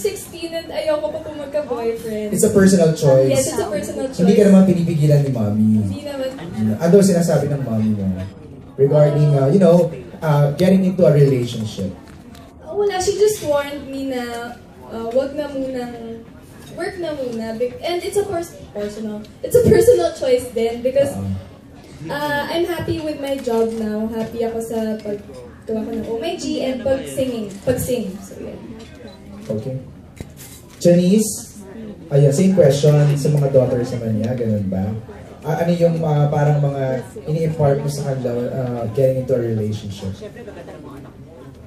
16 and ayoko pa po magka-boyfriend. It's a personal choice. Yes, it's a personal choice. Hindi ka naman pinipigilan ni Mommy. Hindi naman. Ano sinasabi ng Mommy mo regarding, getting into a relationship? Wala, she just warned me na wag na munang work na muna. And it's a personal choice din because I'm happy with my job now. Happy ako sa paggawa ko ng OMG and pag-sing. So, yeah. Okay. Janice, same question sa mga daughters naman niya, ganun ba? Ano yung parang mga ini-impart mo sa kanila getting into a relationship?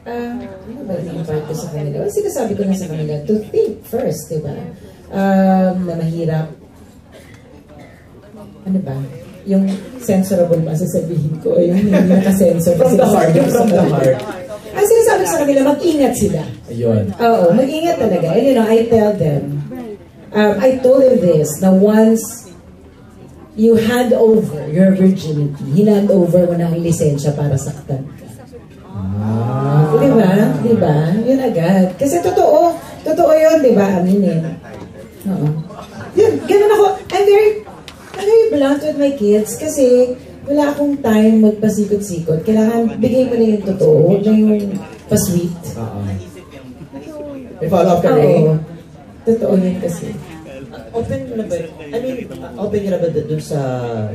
Ano ba ini-impart ko sa kanila? Sinasabi ko na sa kanila, to think first, di ba? Na mahirap. Ano ba? Yung censorable ba sasabihin ko? Yung hindi nakasensor. From the heart. Yung from the heart. Ang sinasabi ko sa kanila, mag-ingat sila. Ayun. Oo, mag-ingat talaga. And I tell them, I told them this, na once you hand over your virginity, hinand over mo na ang lisensya para saktan ka. Di ba? Yun agad. Kasi totoo yun, di ba? Aminin. Oo. Yun, ganun ako. I'm very blunt with my kids kasi wala akong time magpasikot-sikot. Kailangan bigay mo na yung totoo, huwag na yung pa-sweet. May follow-up ka rin? Totoo yun kasi. Open na ba? Open ka na ba dun sa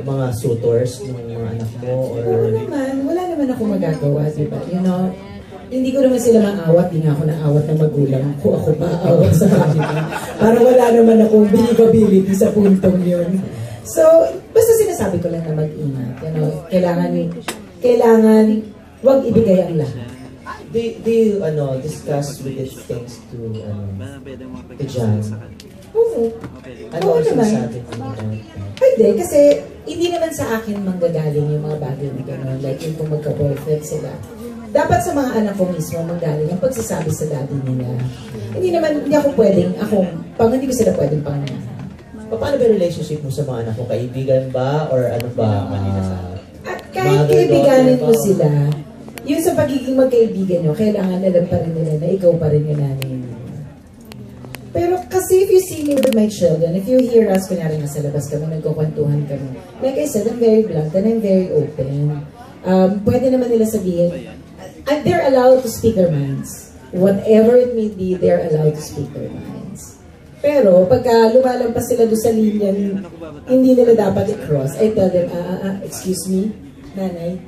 mga suitors ng mga anak mo? Or... Wala naman ako magagawa, di ba? Hindi ko naman sila maawat, di nga ako naawat ng magulang ko. Ako maawat sa kanila. Parang wala naman akong believability sa puntong yun. So, basta sinasabi ko lang na mag-ingat. Kailangan wag ibigay ang lahat. Do you discuss with these things to Jan? Oo. Oo naman. Hindi, kasi hindi naman sa akin manggagaling yung mga bagay na gano'n. Like yung kung magka-boyfriend sila. Dapat sa mga anak ko mismo manggaling ang pagsasabi sa daddy nila. Hindi ako pwedeng, hindi ko sila pwedeng pangalan. Paano ba relationship mo sa mga anak mo? Kaibigan ba? Or ano ba? Kahit kaibiganin mo sila, yun sa pagiging magkaibigan nyo, kailangan alam pa rin nila na ikaw pa rin yung nanay mo. Pero kasi if you see me with my children, if you hear us, kunyari nasa labas kami, nagkukwentuhan kami, like I said, I'm very blunt and I'm very open. Pwede naman nila sabihin, they're allowed to speak their minds. Whatever it may be, they're allowed to speak their minds. Pero, pagka lumalampas sila doon sa linya, hindi nila dapat i-cross. I tell them, excuse me, nanay?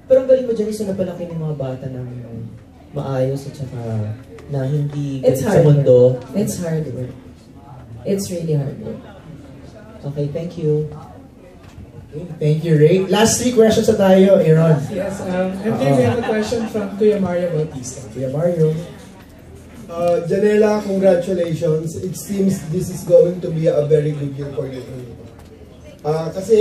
Pero ang galing mo dyan, na palaki ng mga bata ng maayos at saka na hindi sa mundo. It's hard work. It's really hard work. Okay, thank you. Okay, thank you, Ray. Last 3 questions na tayo, Aaron. Yes, and then we have a question from Kuya Mario Bautista. Kuya Mario. Janela, congratulations. It seems this is going to be a very good year for you. Kasi